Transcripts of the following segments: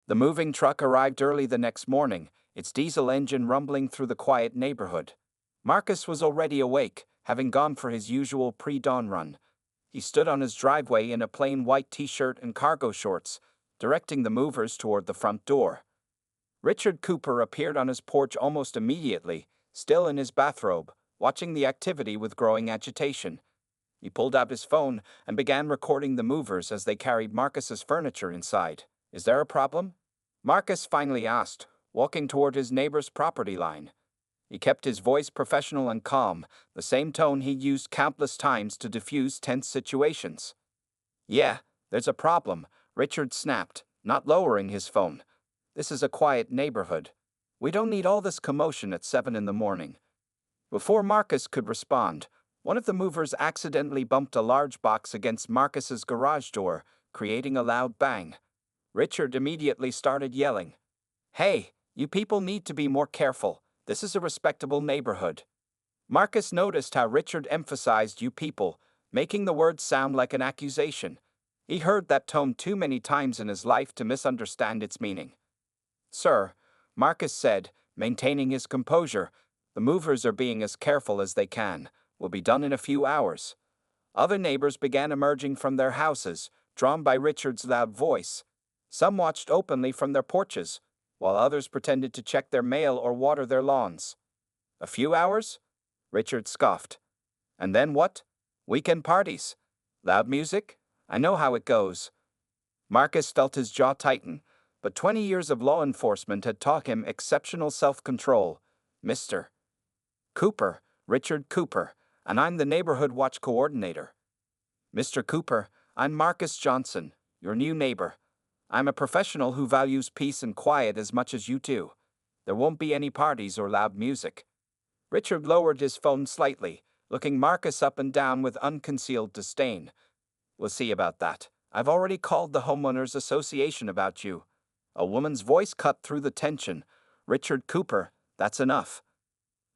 The moving truck arrived early the next morning, its diesel engine rumbling through the quiet neighborhood. Marcus was already awake, having gone for his usual pre-dawn run. He stood on his driveway in a plain white t-shirt and cargo shorts, directing the movers toward the front door. Richard Cooper appeared on his porch almost immediately, still in his bathrobe, watching the activity with growing agitation. He pulled out his phone and began recording the movers as they carried Marcus's furniture inside. "Is there a problem?" Marcus finally asked, walking toward his neighbor's property line. He kept his voice professional and calm, the same tone he'd used countless times to diffuse tense situations. "Yeah, there's a problem," Richard snapped, not lowering his phone. "This is a quiet neighborhood. We don't need all this commotion at 7 in the morning." Before Marcus could respond, one of the movers accidentally bumped a large box against Marcus's garage door, creating a loud bang. Richard immediately started yelling, "Hey, you people need to be more careful. This is a respectable neighborhood." Marcus noticed how Richard emphasized "you people," making the word sound like an accusation. He heard that tone too many times in his life to misunderstand its meaning. "Sir," Marcus said, maintaining his composure, "the movers are being as careful as they can. Will be done in a few hours." Other neighbors began emerging from their houses, drawn by Richard's loud voice. Some watched openly from their porches, while others pretended to check their mail or water their lawns. "A few hours?" Richard scoffed. "And then what? Weekend parties? Loud music? I know how it goes." Marcus felt his jaw tighten, but 20 years of law enforcement had taught him exceptional self-control. "Mr. Cooper, Richard Cooper, and I'm the neighborhood watch coordinator." "Mr. Cooper, I'm Marcus Johnson, your new neighbor. I'm a professional who values peace and quiet as much as you do. There won't be any parties or loud music." Richard lowered his phone slightly, looking Marcus up and down with unconcealed disdain. "We'll see about that. I've already called the homeowners association about you." A woman's voice cut through the tension. "Richard Cooper, that's enough."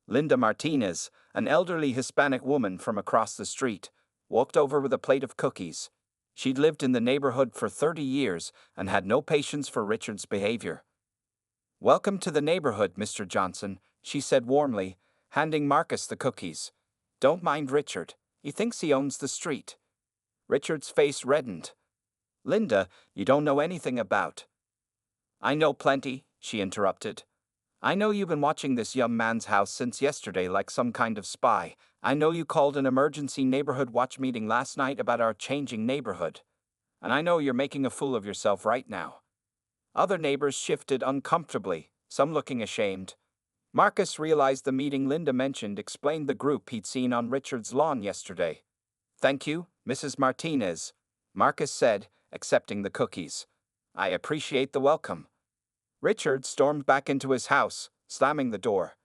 Linda Martinez, an elderly Hispanic woman from across the street, walked over with a plate of cookies. She'd lived in the neighborhood for 30 years and had no patience for Richard's behavior. "Welcome to the neighborhood, Mr. Johnson," she said warmly, handing Marcus the cookies. "Don't mind Richard. He thinks he owns the street." Richard's face reddened. "Linda, you don't know anything about—" "I know plenty," she interrupted. "I know you've been watching this young man's house since yesterday like some kind of spy. I know you called an emergency neighborhood watch meeting last night about our changing neighborhood. And I know you're making a fool of yourself right now." Other neighbors shifted uncomfortably, some looking ashamed. Marcus realized the meeting Linda mentioned explained the group he'd seen on Richard's lawn yesterday. "Thank you, Mrs. Martinez," Marcus said, accepting the cookies. "I appreciate the welcome." Richard stormed back into his house, slamming the door.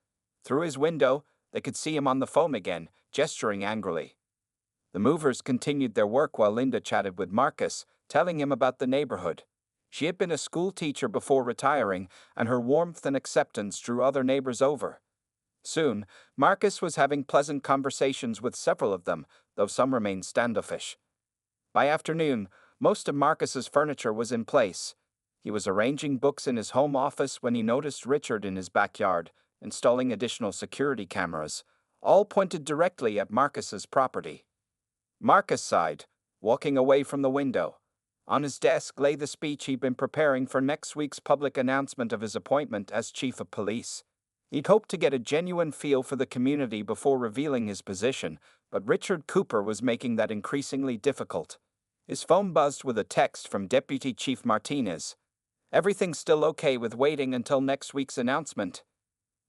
Through his window, they could see him on the phone again, gesturing angrily. The movers continued their work while Linda chatted with Marcus, telling him about the neighborhood. She had been a school teacher before retiring, and her warmth and acceptance drew other neighbors over. Soon, Marcus was having pleasant conversations with several of them, though some remained standoffish. By afternoon, most of Marcus's furniture was in place. He was arranging books in his home office when he noticed Richard in his backyard, installing additional security cameras. All pointed directly at Marcus's property. Marcus sighed, walking away from the window. On his desk lay the speech he'd been preparing for next week's public announcement of his appointment as chief of police. He'd hoped to get a genuine feel for the community before revealing his position, but Richard Cooper was making that increasingly difficult. His phone buzzed with a text from Deputy Chief Martinez. "Everything's still okay with waiting until next week's announcement."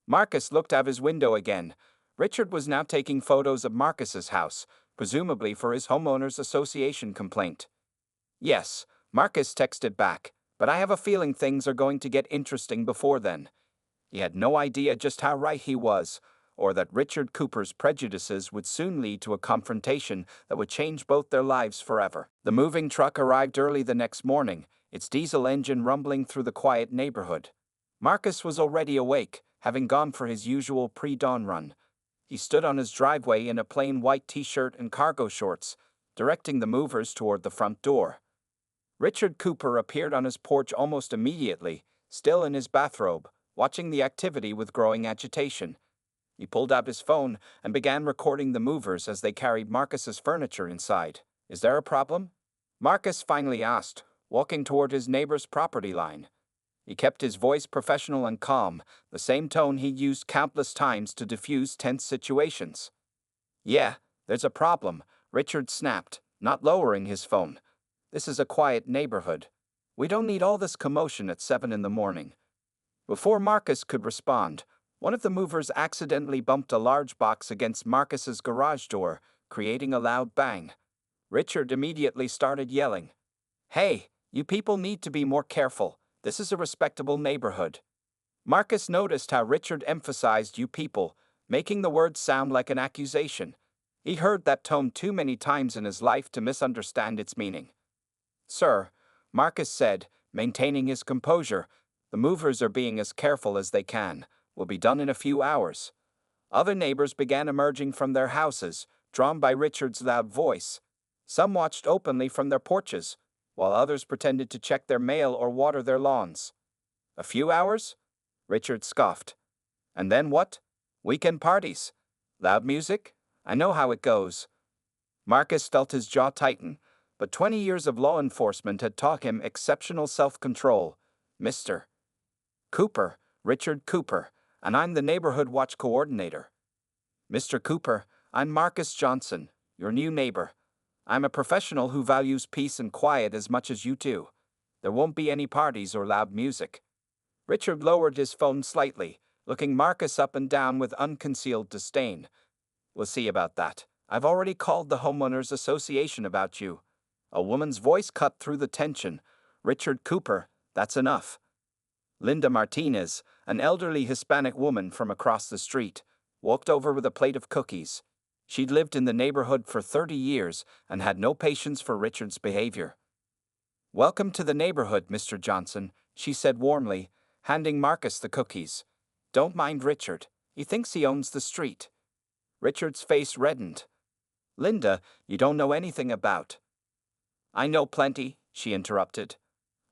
Marcus looked out his window again. Richard was now taking photos of Marcus's house, presumably for his homeowners association complaint. "Yes," Marcus texted back, "but I have a feeling things are going to get interesting before then." He had no idea just how right he was, or that Richard Cooper's prejudices would soon lead to a confrontation that would change both their lives forever. The moving truck arrived early the next morning, its diesel engine rumbling through the quiet neighborhood. Marcus was already awake, having gone for his usual pre-dawn run. He stood on his driveway in a plain white t-shirt and cargo shorts, directing the movers toward the front door. Richard Cooper appeared on his porch almost immediately, still in his bathrobe, watching the activity with growing agitation. He pulled out his phone and began recording the movers as they carried Marcus's furniture inside. "Is there a problem?" Marcus finally asked, walking toward his neighbor's property line. He kept his voice professional and calm, the same tone he'd used countless times to diffuse tense situations. "Yeah, there's a problem," Richard snapped, not lowering his phone. "This is a quiet neighborhood. We don't need all this commotion at 7 in the morning." Before Marcus could respond, one of the movers accidentally bumped a large box against Marcus's garage door, creating a loud bang. Richard immediately started yelling, "Hey, you people need to be more careful. This is a respectable neighborhood." Marcus noticed how Richard emphasized "you people," making the word sound like an accusation. He heard that tone too many times in his life to misunderstand its meaning. "Sir," Marcus said, maintaining his composure, "the movers are being as careful as they can. Will be done in a few hours." Other neighbors began emerging from their houses, drawn by Richard's loud voice. Some watched openly from their porches, while others pretended to check their mail or water their lawns. "A few hours?" Richard scoffed. "And then what? Weekend parties? Loud music? I know how it goes." Marcus felt his jaw tighten, but 20 years of law enforcement had taught him exceptional self-control. "Mr. Cooper, Richard Cooper, and I'm the neighborhood watch coordinator." "Mr. Cooper, I'm Marcus Johnson, your new neighbor. I'm a professional who values peace and quiet as much as you do. There won't be any parties or loud music." Richard lowered his phone slightly, looking Marcus up and down with unconcealed disdain. "We'll see about that. I've already called the homeowners association about you." A woman's voice cut through the tension. "Richard Cooper, that's enough." Linda Martinez, an elderly Hispanic woman from across the street, walked over with a plate of cookies. She'd lived in the neighborhood for 30 years and had no patience for Richard's behavior. "Welcome to the neighborhood, Mr. Johnson," she said warmly, handing Marcus the cookies. "Don't mind Richard. He thinks he owns the street." Richard's face reddened. "Linda, you don't know anything about—" "I know plenty," she interrupted.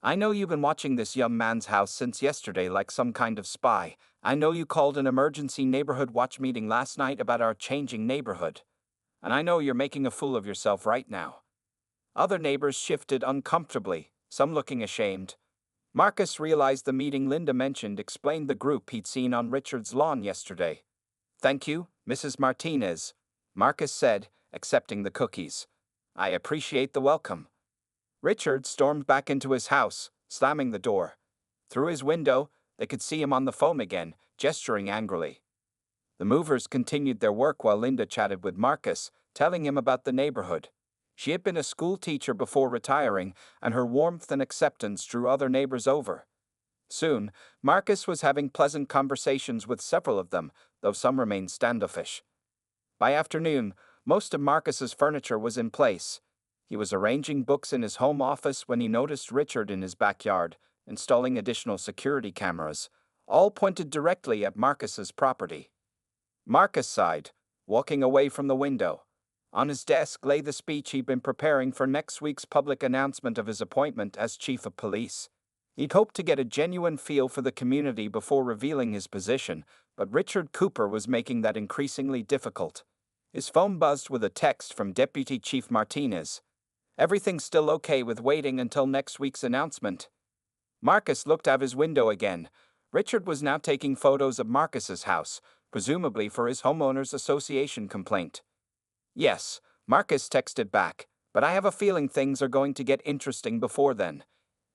"I know you've been watching this young man's house since yesterday like some kind of spy. I know you called an emergency neighborhood watch meeting last night about our changing neighborhood. And I know you're making a fool of yourself right now." Other neighbors shifted uncomfortably, some looking ashamed. Marcus realized the meeting Linda mentioned explained the group he'd seen on Richard's lawn yesterday. "Thank you, Mrs. Martinez," Marcus said, accepting the cookies. "I appreciate the welcome." Richard stormed back into his house, slamming the door. Through his window, they could see him on the phone again, gesturing angrily. The movers continued their work while Linda chatted with Marcus, telling him about the neighborhood. She had been a school teacher before retiring, and her warmth and acceptance drew other neighbors over. Soon, Marcus was having pleasant conversations with several of them, though some remained standoffish. By afternoon, most of Marcus's furniture was in place. He was arranging books in his home office when he noticed Richard in his backyard, installing additional security cameras. All pointed directly at Marcus's property. Marcus sighed, walking away from the window. On his desk lay the speech he'd been preparing for next week's public announcement of his appointment as chief of police. He'd hoped to get a genuine feel for the community before revealing his position, but Richard Cooper was making that increasingly difficult. His phone buzzed with a text from Deputy Chief Martinez. "Everything's still okay with waiting until next week's announcement." Marcus looked out his window again. Richard was now taking photos of Marcus's house, presumably for his homeowners association complaint. "Yes," Marcus texted back, "but I have a feeling things are going to get interesting before then."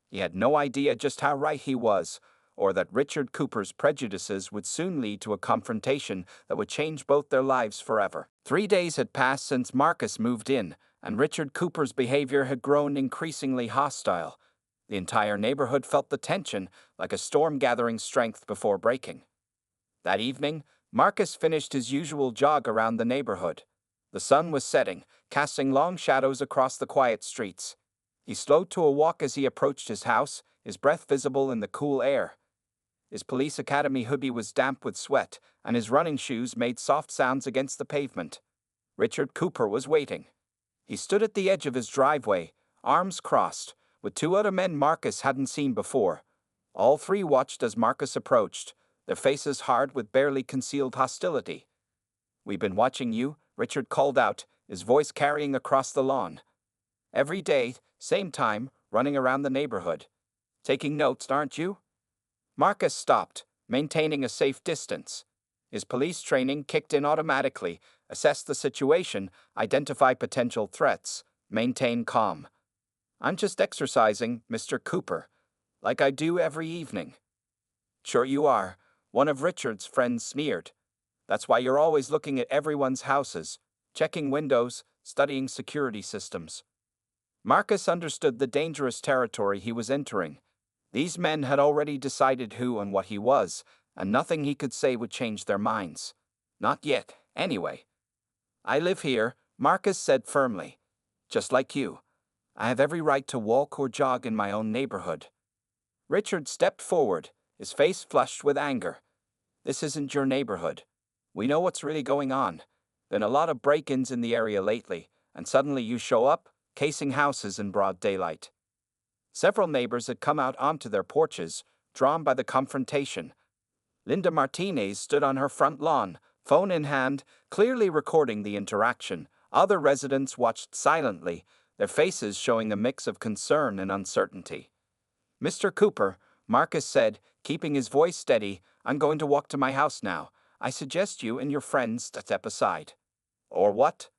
He had no idea just how right he was, or that Richard Cooper's prejudices would soon lead to a confrontation that would change both their lives forever. 3 days had passed since Marcus moved in, and Richard Cooper's behavior had grown increasingly hostile. The entire neighborhood felt the tension, like a storm gathering strength before breaking. That evening, Marcus finished his usual jog around the neighborhood. The sun was setting, casting long shadows across the quiet streets. He slowed to a walk as he approached his house, his breath visible in the cool air. His police academy hoodie was damp with sweat, and his running shoes made soft sounds against the pavement. Richard Cooper was waiting. He stood at the edge of his driveway, arms crossed, with two other men Marcus hadn't seen before. All three watched as Marcus approached, their faces hard with barely concealed hostility. "We've been watching you," Richard called out, his voice carrying across the lawn. "Every day, same time, running around the neighborhood. Taking notes, aren't you?" Marcus stopped, maintaining a safe distance. His police training kicked in automatically, assess the situation, identify potential threats, maintain calm. "I'm just exercising, Mr. Cooper, like I do every evening." "Sure you are," one of Richard's friends sneered. "That's why you're always looking at everyone's houses, checking windows, studying security systems." Marcus understood the dangerous territory he was entering. These men had already decided who and what he was, and nothing he could say would change their minds. Not yet, anyway. "I live here," Marcus said firmly. "Just like you. I have every right to walk or jog in my own neighborhood." Richard stepped forward, his face flushed with anger. "This isn't your neighborhood. We know what's really going on. Been a lot of break-ins in the area lately, and suddenly you show up, casing houses in broad daylight." Several neighbors had come out onto their porches, drawn by the confrontation. Linda Martinez stood on her front lawn, phone in hand, clearly recording the interaction. Other residents watched silently, their faces showing a mix of concern and uncertainty. "Mr. Cooper," Marcus said, keeping his voice steady, "I'm going to walk to my house now. I suggest you and your friends step aside." "Or what?"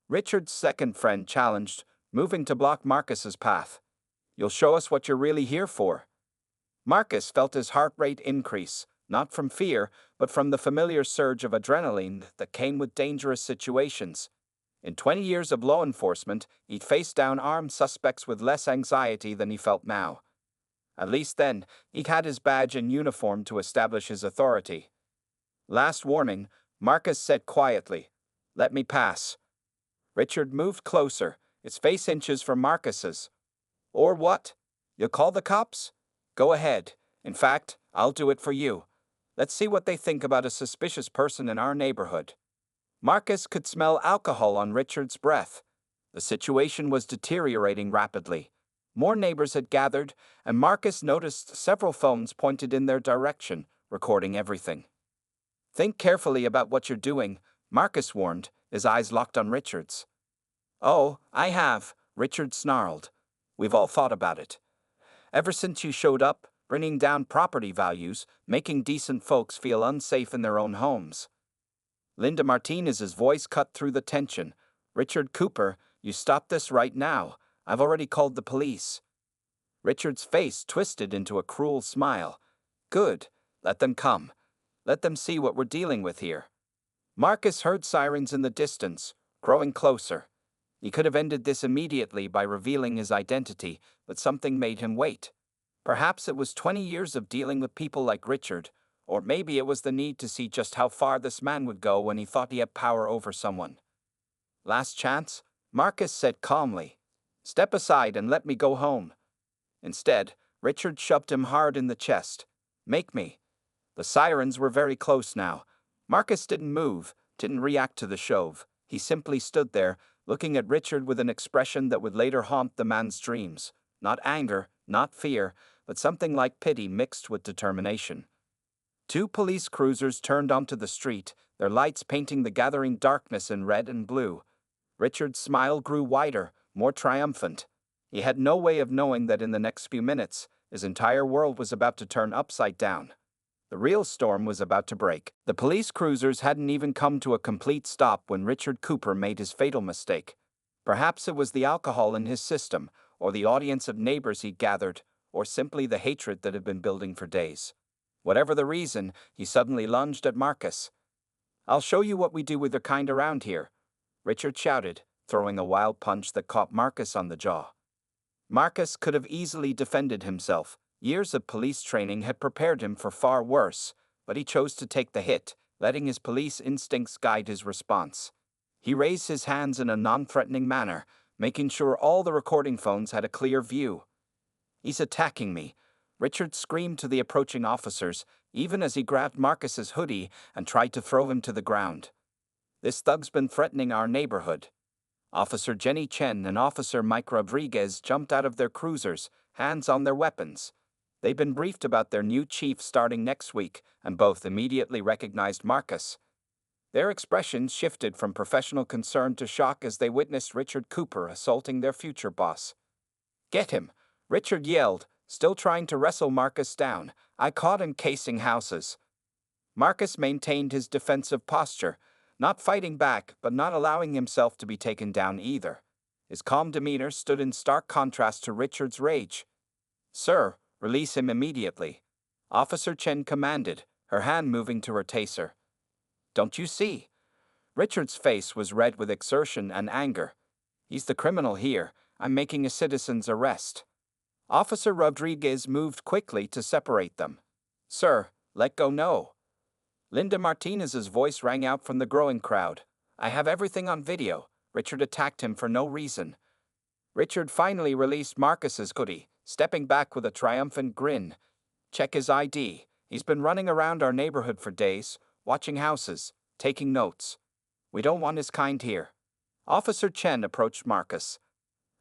Richard's second friend challenged, moving to block Marcus's path. "You'll show us what you're really here for." Marcus felt his heart rate increase, not from fear, but from the familiar surge of adrenaline that came with dangerous situations. In 20 years of law enforcement, he'd faced down armed suspects with less anxiety than he felt now. At least then, he'd had his badge and uniform to establish his authority. "Last warning," Marcus said quietly. "Let me pass." Richard moved closer, his face inches from Marcus's. "Or what? You'll call the cops? Go ahead. In fact, I'll do it for you. Let's see what they think about a suspicious person in our neighborhood." Marcus could smell alcohol on Richard's breath. The situation was deteriorating rapidly. More neighbors had gathered, and Marcus noticed several phones pointed in their direction, recording everything. "Think carefully about what you're doing," Marcus warned, his eyes locked on Richard's. "Oh, I have," Richard snarled. "We've all thought about it. Ever since you showed up, bringing down property values, making decent folks feel unsafe in their own homes." Linda Martinez's voice cut through the tension. "Richard Cooper, you stop this right now. I've already called the police." Richard's face twisted into a cruel smile. "Good. Let them come. Let them see what we're dealing with here." Marcus heard sirens in the distance, growing closer. He could have ended this immediately by revealing his identity, but something made him wait. Perhaps it was 20 years of dealing with people like Richard, or maybe it was the need to see just how far this man would go when he thought he had power over someone. "Last chance," Marcus said calmly. "Step aside and let me go home." Instead, Richard shoved him hard in the chest. "Make me." The sirens were very close now. Marcus didn't move, didn't react to the shove. He simply stood there, looking at Richard with an expression that would later haunt the man's dreams. Not anger, not fear, but something like pity mixed with determination. Two police cruisers turned onto the street, their lights painting the gathering darkness in red and blue. Richard's smile grew wider, more triumphant. He had no way of knowing that in the next few minutes, his entire world was about to turn upside down. The real storm was about to break. The police cruisers hadn't even come to a complete stop when Richard Cooper made his fatal mistake. Perhaps it was the alcohol in his system, or the audience of neighbors he'd gathered, or simply the hatred that had been building for days. Whatever the reason, he suddenly lunged at Marcus. "I'll show you what we do with your kind around here," Richard shouted, throwing a wild punch that caught Marcus on the jaw. Marcus could have easily defended himself. Years of police training had prepared him for far worse, but he chose to take the hit, letting his police instincts guide his response. He raised his hands in a non-threatening manner, making sure all the recording phones had a clear view. "He's attacking me," Richard screamed to the approaching officers, even as he grabbed Marcus's hoodie and tried to throw him to the ground. "This thug's been threatening our neighborhood." Officer Jenny Chen and Officer Mike Rodriguez jumped out of their cruisers, hands on their weapons. They'd been briefed about their new chief starting next week, and both immediately recognized Marcus. Their expressions shifted from professional concern to shock as they witnessed Richard Cooper assaulting their future boss. "Get him!" Richard yelled, still trying to wrestle Marcus down. "I caught him casing houses." Marcus maintained his defensive posture, not fighting back but not allowing himself to be taken down either. His calm demeanor stood in stark contrast to Richard's rage. "Sir, release him immediately," Officer Chen commanded, her hand moving to her taser. "Don't you see?" Richard's face was red with exertion and anger. "He's the criminal here. I'm making a citizen's arrest." Officer Rodriguez moved quickly to separate them. "Sir, let go no." Linda Martinez's voice rang out from the growing crowd. "I have everything on video. Richard attacked him for no reason." Richard finally released Marcus's hoodie, stepping back with a triumphant grin. "Check his ID. He's been running around our neighborhood for days, watching houses, taking notes. We don't want his kind here." Officer Chen approached Marcus.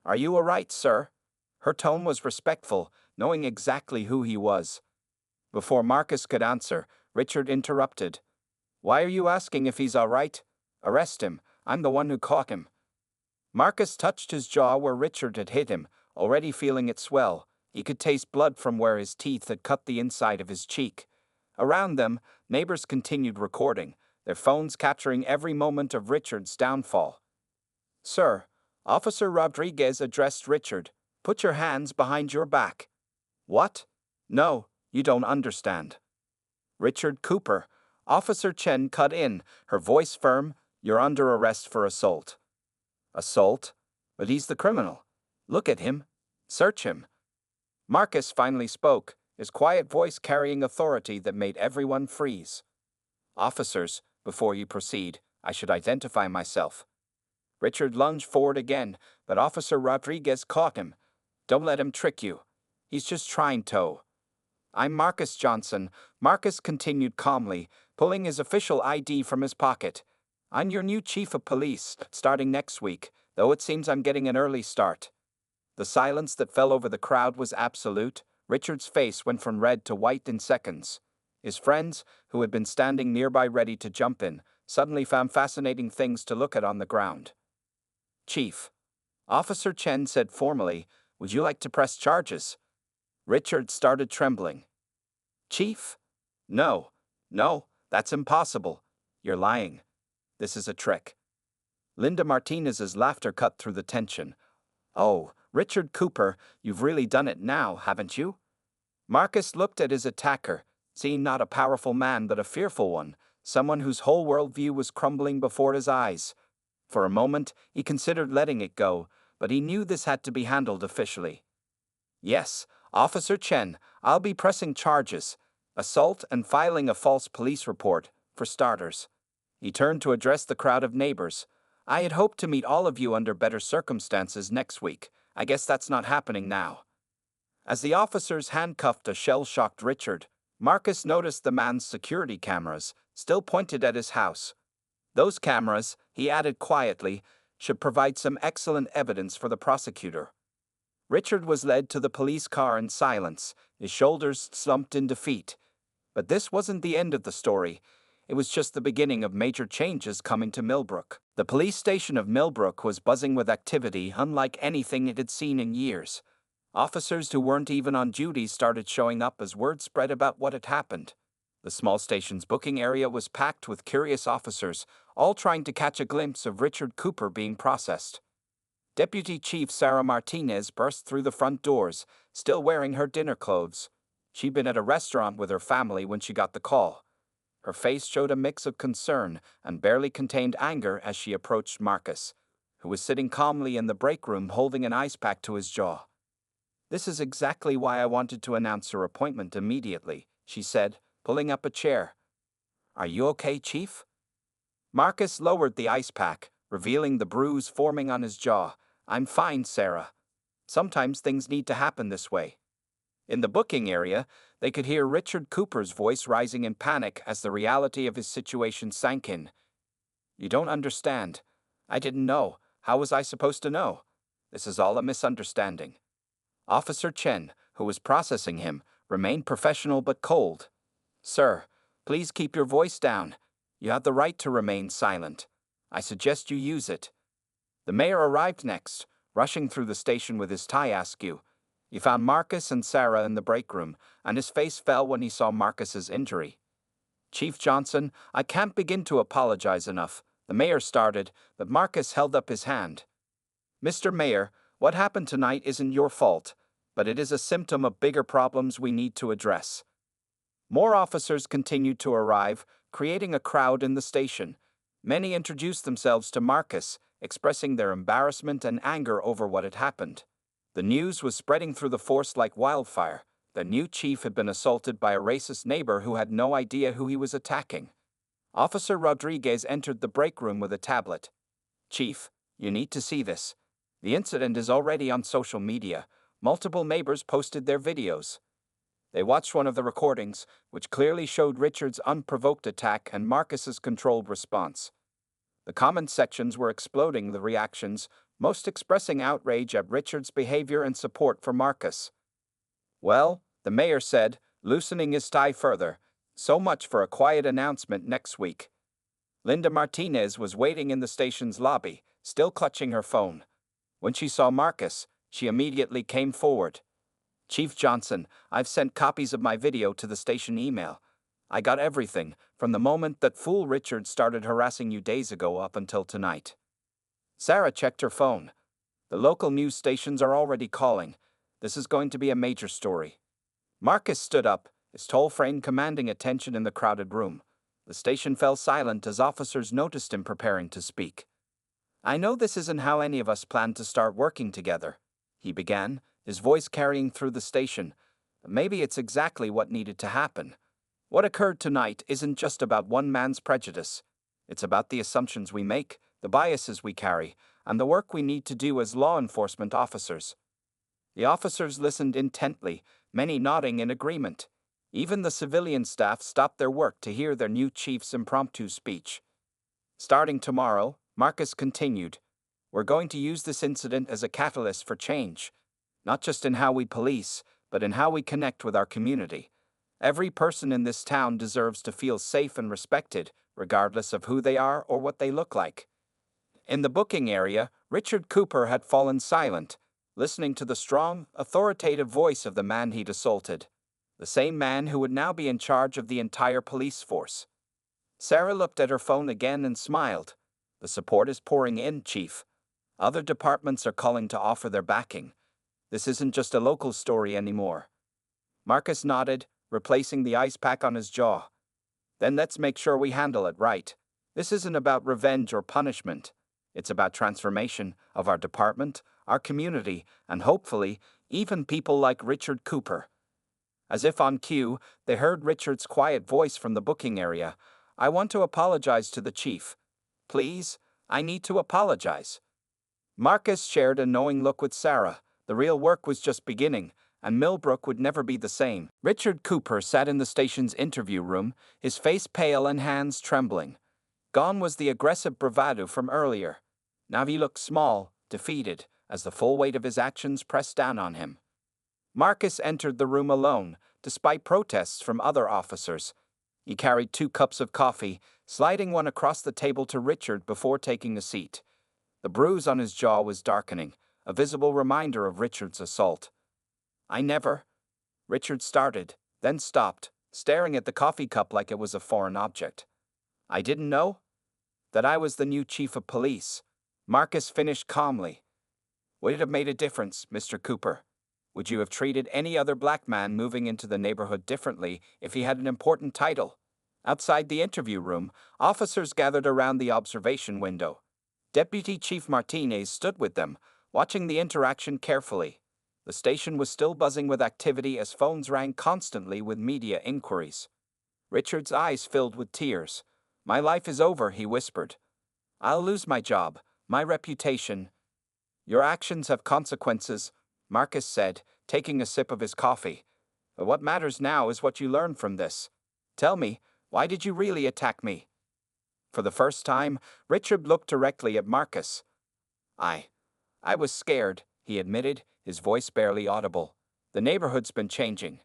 "Are you all right, sir?" Her tone was respectful, knowing exactly who he was. Before Marcus could answer, Richard interrupted. "Why are you asking if he's all right? Arrest him. I'm the one who caught him." Marcus touched his jaw where Richard had hit him, already feeling it swell. He could taste blood from where his teeth had cut the inside of his cheek. Around them, neighbors continued recording, their phones capturing every moment of Richard's downfall. "Sir," Officer Rodriguez addressed Richard, "put your hands behind your back." "What? No, you don't understand." "Richard Cooper," Officer Chen cut in, her voice firm, "you're under arrest for assault." "Assault? But he's the criminal. Look at him. Search him." Marcus finally spoke, his quiet voice carrying authority that made everyone freeze. "Officers, before you proceed, I should identify myself." Richard lunged forward again, but Officer Rodriguez caught him. "Don't let him trick you. He's just trying to." "I'm Marcus Johnson," Marcus continued calmly, pulling his official ID from his pocket. "I'm your new chief of police, starting next week, though it seems I'm getting an early start." The silence that fell over the crowd was absolute. Richard's face went from red to white in seconds. His friends, who had been standing nearby ready to jump in, suddenly found fascinating things to look at on the ground. "Chief," Officer Chen said formally, "would you like to press charges?" Richard started trembling. "Chief? No, that's impossible. You're lying. This is a trick." Linda Martinez's laughter cut through the tension. "Oh, Richard Cooper, you've really done it now, haven't you?" Marcus looked at his attacker, seeing not a powerful man but a fearful one, someone whose whole worldview was crumbling before his eyes. For a moment, he considered letting it go, but he knew this had to be handled officially. "Yes, Officer Chen, I'll be pressing charges. Assault and filing a false police report, for starters." He turned to address the crowd of neighbors. "I had hoped to meet all of you under better circumstances next week. I guess that's not happening now." As the officers handcuffed a shell-shocked Richard, Marcus noticed the man's security cameras, still pointed at his house. Those cameras, he added quietly, should provide some excellent evidence for the prosecutor. Richard was led to the police car in silence, his shoulders slumped in defeat. But this wasn't the end of the story. It was just the beginning of major changes coming to Millbrook. The police station of Millbrook was buzzing with activity unlike anything it had seen in years. Officers who weren't even on duty started showing up as word spread about what had happened. The small station's booking area was packed with curious officers, all trying to catch a glimpse of Richard Cooper being processed. Deputy Chief Sarah Martinez burst through the front doors, still wearing her dinner clothes. She'd been at a restaurant with her family when she got the call. Her face showed a mix of concern and barely contained anger as she approached Marcus, who was sitting calmly in the break room holding an ice pack to his jaw. "This is exactly why I wanted to announce her appointment immediately," she said, pulling up a chair. "Are you okay, Chief?" Marcus lowered the ice pack, revealing the bruise forming on his jaw. "I'm fine, Sarah. Sometimes things need to happen this way." In the booking area, they could hear Richard Cooper's voice rising in panic as the reality of his situation sank in. "You don't understand. I didn't know. How was I supposed to know? This is all a misunderstanding. Officer Chen, who was processing him, remained professional but cold. Sir, please keep your voice down. You have the right to remain silent. I suggest you use it. The mayor arrived next, rushing through the station with his tie askew. He found Marcus and Sarah in the break room, and his face fell when he saw Marcus's injury. Chief Johnson, I can't begin to apologize enough, the mayor started, but Marcus held up his hand. Mr. Mayor, what happened tonight isn't your fault, but it is a symptom of bigger problems we need to address. More officers continued to arrive, creating a crowd in the station. Many introduced themselves to Marcus, expressing their embarrassment and anger over what had happened. The news was spreading through the force like wildfire. The new chief had been assaulted by a racist neighbor who had no idea who he was attacking. Officer Rodriguez entered the break room with a tablet. Chief, you need to see this. The incident is already on social media. Multiple neighbors posted their videos. They watched one of the recordings, which clearly showed Richard's unprovoked attack and Marcus's controlled response. The comment sections were exploding the reactions, most expressing outrage at Richard's behavior and support for Marcus. Well, the mayor said, loosening his tie further, so much for a quiet announcement next week. Linda Martinez was waiting in the station's lobby, still clutching her phone. When she saw Marcus, she immediately came forward. Chief Johnson, I've sent copies of my video to the station email. I got everything, from the moment that fool Richard started harassing you days ago up until tonight. Sarah checked her phone. The local news stations are already calling. This is going to be a major story. Marcus stood up, his tall frame commanding attention in the crowded room. The station fell silent as officers noticed him preparing to speak. I know this isn't how any of us planned to start working together, he began, his voice carrying through the station. But maybe it's exactly what needed to happen. What occurred tonight isn't just about one man's prejudice. It's about the assumptions we make, the biases we carry, and the work we need to do as law enforcement officers. The officers listened intently, many nodding in agreement. Even the civilian staff stopped their work to hear their new chief's impromptu speech. Starting tomorrow, Marcus continued, we're going to use this incident as a catalyst for change, not just in how we police, but in how we connect with our community. Every person in this town deserves to feel safe and respected, regardless of who they are or what they look like. In the booking area, Richard Cooper had fallen silent, listening to the strong, authoritative voice of the man he'd assaulted, the same man who would now be in charge of the entire police force. Sarah looked at her phone again and smiled. The support is pouring in, Chief. Other departments are calling to offer their backing. This isn't just a local story anymore. Marcus nodded, replacing the ice pack on his jaw. Then let's make sure we handle it right. This isn't about revenge or punishment. It's about transformation of our department, our community, and hopefully, even people like Richard Cooper. As if on cue, they heard Richard's quiet voice from the booking area. I want to apologize to the chief. Please, I need to apologize. Marcus shared a knowing look with Sarah. The real work was just beginning, and Millbrook would never be the same. Richard Cooper sat in the station's interview room, his face pale and hands trembling. Gone was the aggressive bravado from earlier. Now he looked small, defeated, as the full weight of his actions pressed down on him. Marcus entered the room alone, despite protests from other officers. He carried 2 cups of coffee, sliding one across the table to Richard before taking a seat. The bruise on his jaw was darkening, a visible reminder of Richard's assault. Richard started, then stopped, staring at the coffee cup like it was a foreign object. I didn't know that I was the new chief of police. Marcus finished calmly. Would it have made a difference, Mr. Cooper? Would you have treated any other black man moving into the neighborhood differently if he had an important title? Outside the interview room, officers gathered around the observation window. Deputy Chief Martinez stood with them, watching the interaction carefully. The station was still buzzing with activity as phones rang constantly with media inquiries. Richard's eyes filled with tears. My life is over, he whispered. I'll lose my job, my reputation. Your actions have consequences, Marcus said, taking a sip of his coffee. But what matters now is what you learn from this. Tell me, why did you really attack me? For the first time, Richard looked directly at Marcus. I. I was scared, he admitted, his voice barely audible. The neighborhood's been changing.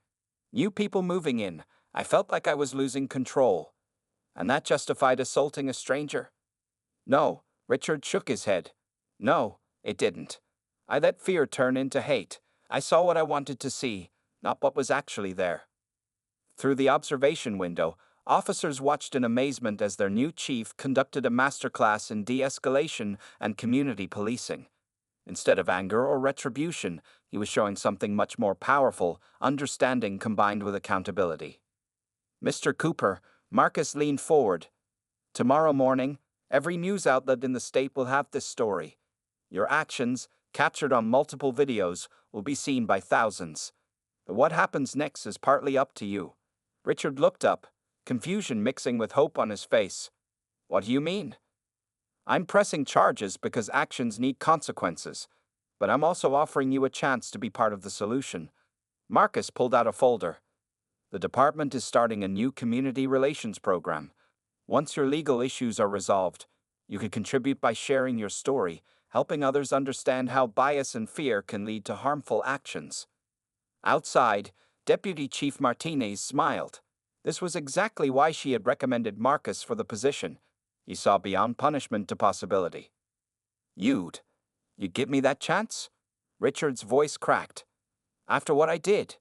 New people moving in. I felt like I was losing control. And that justified assaulting a stranger? No, Richard shook his head. No, it didn't. I let fear turn into hate. I saw what I wanted to see, not what was actually there. Through the observation window, officers watched in amazement as their new chief conducted a masterclass in de-escalation and community policing. Instead of anger or retribution, he was showing something much more powerful, understanding combined with accountability. Mr. Cooper, Marcus leaned forward. Tomorrow morning, every news outlet in the state will have this story. Your actions, captured on multiple videos, will be seen by thousands. But what happens next is partly up to you. Richard looked up, confusion mixing with hope on his face. What do you mean? I'm pressing charges because actions need consequences, but I'm also offering you a chance to be part of the solution. Marcus pulled out a folder. The department is starting a new community relations program. Once your legal issues are resolved, you can contribute by sharing your story, helping others understand how bias and fear can lead to harmful actions. Outside, Deputy Chief Martinez smiled. This was exactly why she had recommended Marcus for the position. He saw beyond punishment to possibility. You'd give me that chance? Richard's voice cracked. After what I did?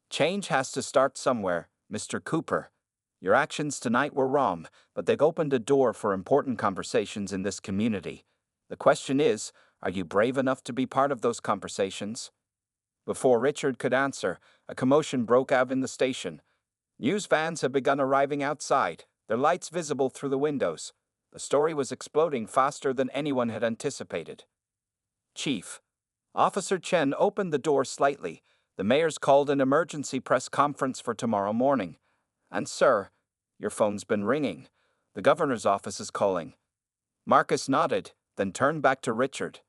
Change has to start somewhere, Mr. Cooper. Your actions tonight were wrong, but they've opened a door for important conversations in this community. The question is, are you brave enough to be part of those conversations? Before Richard could answer, a commotion broke out in the station. News vans had begun arriving outside, their lights visible through the windows. The story was exploding faster than anyone had anticipated. Chief. Officer Chen opened the door slightly. The mayor's called an emergency press conference for tomorrow morning. And sir, your phone's been ringing. The governor's office is calling. Marcus nodded, then turned back to Richard.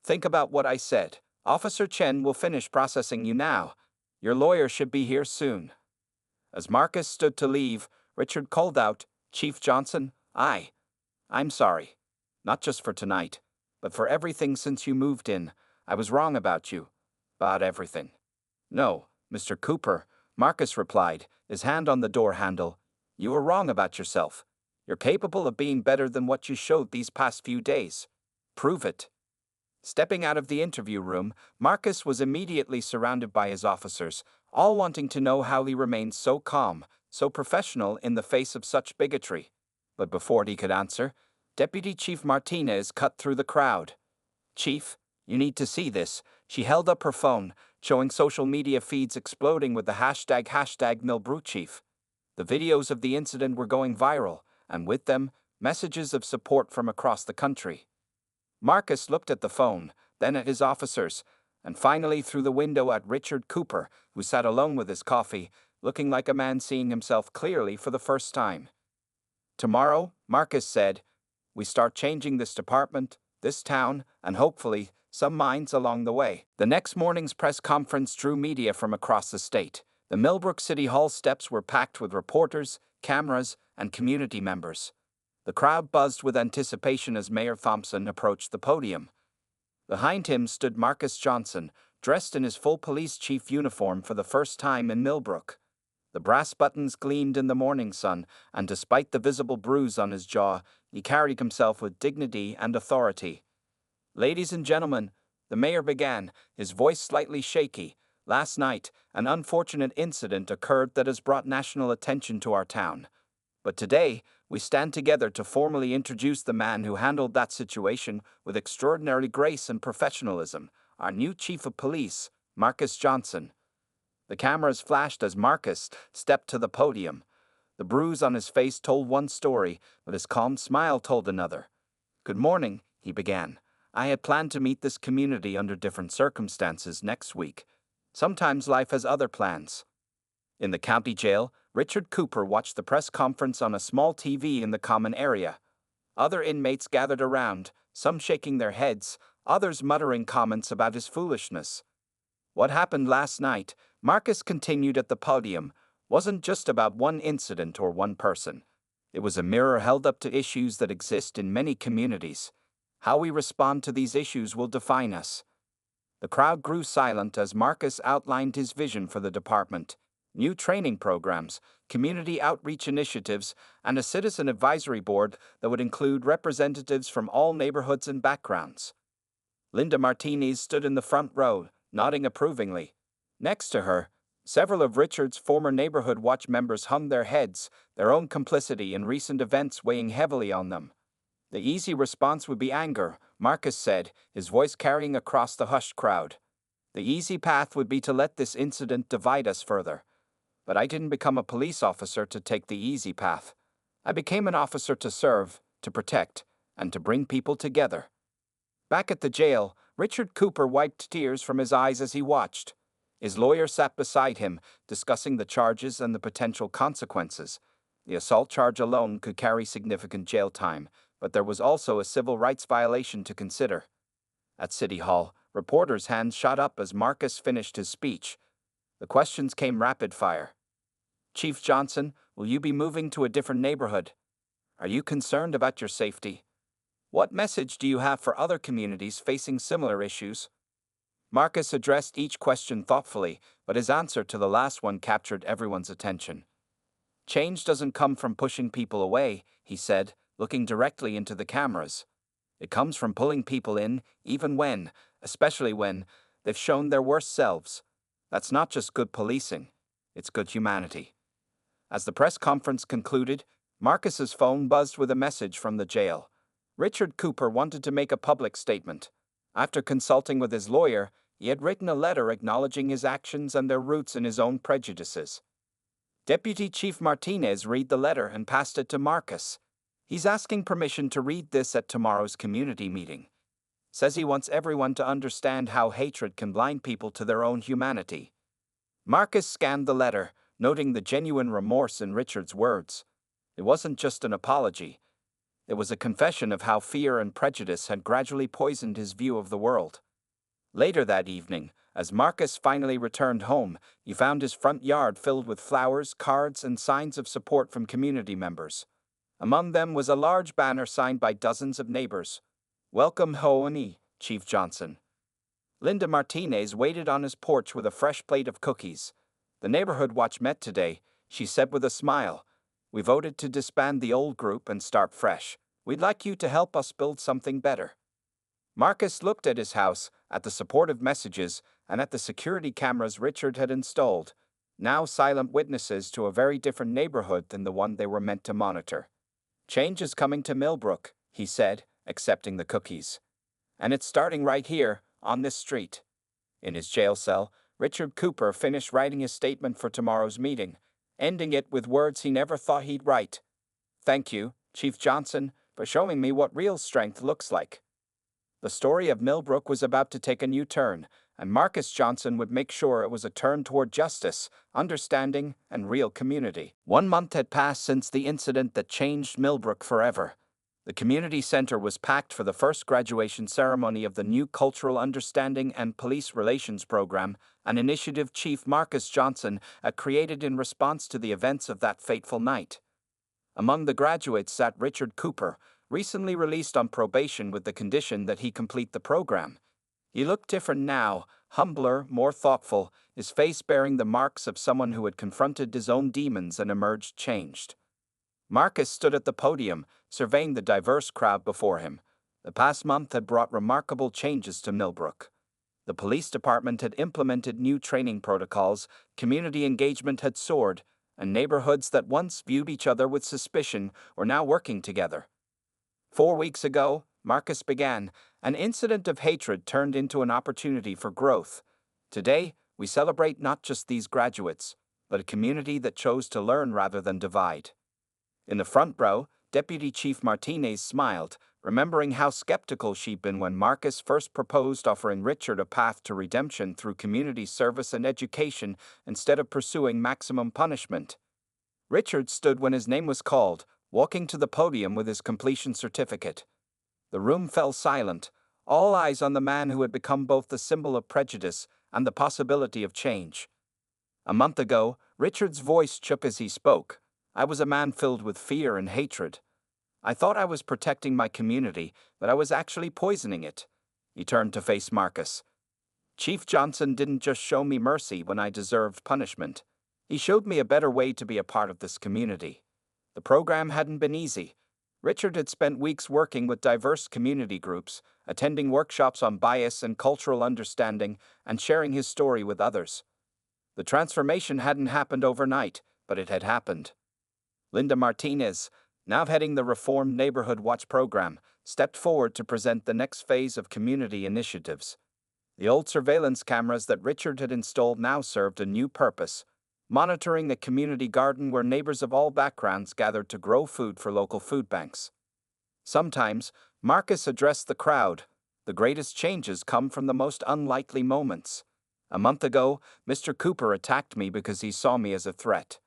Think about what I said. Officer Chen will finish processing you now. Your lawyer should be here soon. As Marcus stood to leave, Richard called out, Chief Johnson, I'm sorry. Not just for tonight, but for everything since you moved in. I was wrong about you. About everything. No, Mr. Cooper, Marcus replied, his hand on the door handle. You were wrong about yourself. You're capable of being better than what you showed these past few days. Prove it. Stepping out of the interview room, Marcus was immediately surrounded by his officers, all wanting to know how he remained so calm, so professional in the face of such bigotry. But before he could answer, Deputy Chief Martinez cut through the crowd. Chief, you need to see this. She held up her phone, showing social media feeds exploding with the hashtag #MillbrookChief. The videos of the incident were going viral, and with them, messages of support from across the country. Marcus looked at the phone, then at his officers, and finally through the window at Richard Cooper, who sat alone with his coffee, looking like a man seeing himself clearly for the first time. Tomorrow, Marcus said, we start changing this department, this town, and hopefully, some minds along the way. The next morning's press conference drew media from across the state. The Millbrook City Hall steps were packed with reporters, cameras, and community members. The crowd buzzed with anticipation as Mayor Thompson approached the podium. Behind him stood Marcus Johnson, dressed in his full police chief uniform for the first time in Millbrook. The brass buttons gleamed in the morning sun, and despite the visible bruise on his jaw, he carried himself with dignity and authority. Ladies and gentlemen, the mayor began, his voice slightly shaky. Last night, an unfortunate incident occurred that has brought national attention to our town. But today, we stand together to formally introduce the man who handled that situation with extraordinary grace and professionalism, our new chief of police, Marcus Johnson. The cameras flashed as Marcus stepped to the podium. The bruise on his face told one story, but his calm smile told another. Good morning, he began. I had planned to meet this community under different circumstances next week. Sometimes life has other plans. In the county jail, Richard Cooper watched the press conference on a small TV in the common area. Other inmates gathered around, some shaking their heads, others muttering comments about his foolishness. What happened last night, Marcus continued at the podium, wasn't just about one incident or one person. It was a mirror held up to issues that exist in many communities. How we respond to these issues will define us. The crowd grew silent as Marcus outlined his vision for the department: new training programs, community outreach initiatives, and a citizen advisory board that would include representatives from all neighborhoods and backgrounds. Linda Martinez stood in the front row, nodding approvingly. Next to her, several of Richard's former Neighborhood Watch members hung their heads, their own complicity in recent events weighing heavily on them. The easy response would be anger, Marcus said, his voice carrying across the hushed crowd. The easy path would be to let this incident divide us further. But I didn't become a police officer to take the easy path. I became an officer to serve, to protect, and to bring people together. Back at the jail, Richard Cooper wiped tears from his eyes as he watched. His lawyer sat beside him, discussing the charges and the potential consequences. The assault charge alone could carry significant jail time, but there was also a civil rights violation to consider. At City Hall, reporters' hands shot up as Marcus finished his speech. The questions came rapid fire. Chief Johnson, will you be moving to a different neighborhood? Are you concerned about your safety? What message do you have for other communities facing similar issues? Marcus addressed each question thoughtfully, but his answer to the last one captured everyone's attention. Change doesn't come from pushing people away, he said, looking directly into the cameras. It comes from pulling people in, especially when, they've shown their worst selves. That's not just good policing, it's good humanity. As the press conference concluded, Marcus's phone buzzed with a message from the jail. Richard Cooper wanted to make a public statement. After consulting with his lawyer, he had written a letter acknowledging his actions and their roots in his own prejudices. Deputy Chief Martinez read the letter and passed it to Marcus. He's asking permission to read this at tomorrow's community meeting. Says he wants everyone to understand how hatred can blind people to their own humanity. Marcus scanned the letter, noting the genuine remorse in Richard's words. It wasn't just an apology. It was a confession of how fear and prejudice had gradually poisoned his view of the world. Later that evening, as Marcus finally returned home, he found his front yard filled with flowers, cards, and signs of support from community members. Among them was a large banner signed by dozens of neighbors. "Welcome home, Chief Johnson." Linda Martinez waited on his porch with a fresh plate of cookies. "The Neighborhood Watch met today," she said with a smile. "We voted to disband the old group and start fresh. We'd like you to help us build something better." Marcus looked at his house, at the supportive messages, and at the security cameras Richard had installed, now silent witnesses to a very different neighborhood than the one they were meant to monitor. "Change is coming to Millbrook," he said, accepting the cookies. "And it's starting right here, on this street." In his jail cell, Richard Cooper finished writing his statement for tomorrow's meeting, ending it with words he never thought he'd write. "Thank you, Chief Johnson, for showing me what real strength looks like." The story of Millbrook was about to take a new turn, and Marcus Johnson would make sure it was a turn toward justice, understanding, and real community. 1 month had passed since the incident that changed Millbrook forever. The community center was packed for the first graduation ceremony of the new Cultural Understanding and Police Relations program, an initiative Chief Marcus Johnson had created in response to the events of that fateful night. Among the graduates sat Richard Cooper, recently released on probation with the condition that he complete the program. He looked different now, humbler, more thoughtful, his face bearing the marks of someone who had confronted his own demons and emerged changed. Marcus stood at the podium, surveying the diverse crowd before him. The past month had brought remarkable changes to Millbrook. The police department had implemented new training protocols, community engagement had soared, and neighborhoods that once viewed each other with suspicion were now working together. 4 weeks ago, Marcus began, an incident of hatred turned into an opportunity for growth. Today, we celebrate not just these graduates, but a community that chose to learn rather than divide. In the front row, Deputy Chief Martinez smiled, remembering how skeptical she'd been when Marcus first proposed offering Richard a path to redemption through community service and education instead of pursuing maximum punishment. Richard stood when his name was called, walking to the podium with his completion certificate. The room fell silent, all eyes on the man who had become both the symbol of prejudice and the possibility of change. A month ago, Richard's voice shook as he spoke. "I was a man filled with fear and hatred. I thought I was protecting my community, but I was actually poisoning it. He turned to face Marcus. Chief Johnson didn't just show me mercy when I deserved punishment. He showed me a better way to be a part of this community. The program hadn't been easy. Richard had spent weeks working with diverse community groups, attending workshops on bias and cultural understanding, and sharing his story with others. The transformation hadn't happened overnight, but it had happened. Linda Martinez, now heading the Reformed Neighborhood Watch program, stepped forward to present the next phase of community initiatives. The old surveillance cameras that Richard had installed now served a new purpose, monitoring a community garden where neighbors of all backgrounds gathered to grow food for local food banks. Sometimes, Marcus addressed the crowd. The greatest changes come from the most unlikely moments. A month ago, Mr. Cooper attacked me because he saw me as a threat.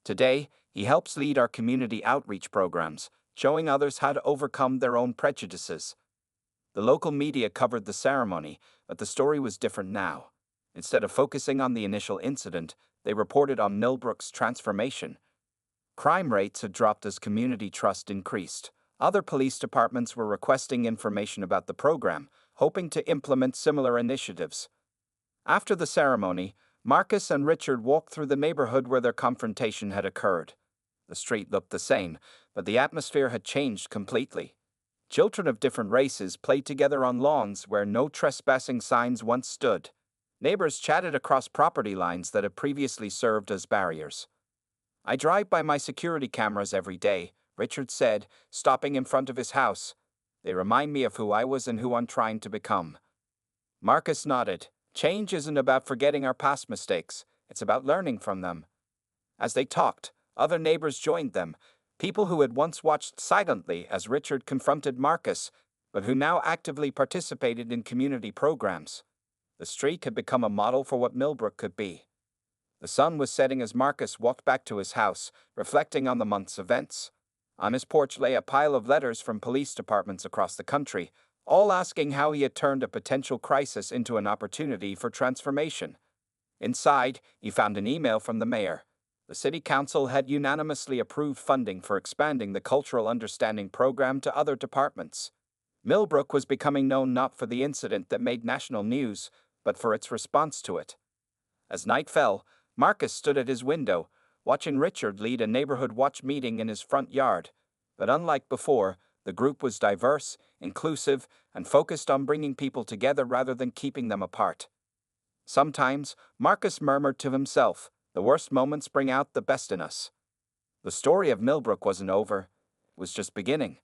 Today, he helps lead our community outreach programs, showing others how to overcome their own prejudices. The local media covered the ceremony, but the story was different now. Instead of focusing on the initial incident, they reported on Millbrook's transformation. Crime rates had dropped as community trust increased. Other police departments were requesting information about the program, hoping to implement similar initiatives. After the ceremony, Marcus and Richard walked through the neighborhood where their confrontation had occurred. The street looked the same, but the atmosphere had changed completely. Children of different races played together on lawns where no trespassing signs once stood. Neighbors chatted across property lines that had previously served as barriers. I drive by my security cameras every day, Richard said, stopping in front of his house. They remind me of who I was and who I'm trying to become. Marcus nodded. Change isn't about forgetting our past mistakes, it's about learning from them. As they talked, other neighbors joined them, people who had once watched silently as Richard confronted Marcus, but who now actively participated in community programs. The streak had become a model for what Millbrook could be. The sun was setting as Marcus walked back to his house, reflecting on the month's events. On his porch lay a pile of letters from police departments across the country, all asking how he had turned a potential crisis into an opportunity for transformation. Inside, he found an email from the mayor. The city council had unanimously approved funding for expanding the Cultural Understanding program to other departments. Millbrook was becoming known not for the incident that made national news, but for its response to it. As night fell, Marcus stood at his window, watching Richard lead a neighborhood watch meeting in his front yard. But unlike before, the group was diverse, inclusive, and focused on bringing people together rather than keeping them apart. Sometimes, Marcus murmured to himself, "The worst moments bring out the best in us." The story of Millbrook wasn't over, it was just beginning.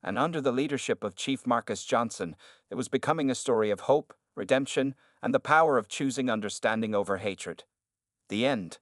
And under the leadership of Chief Marcus Johnson, it was becoming a story of hope, redemption, and the power of choosing understanding over hatred. The end.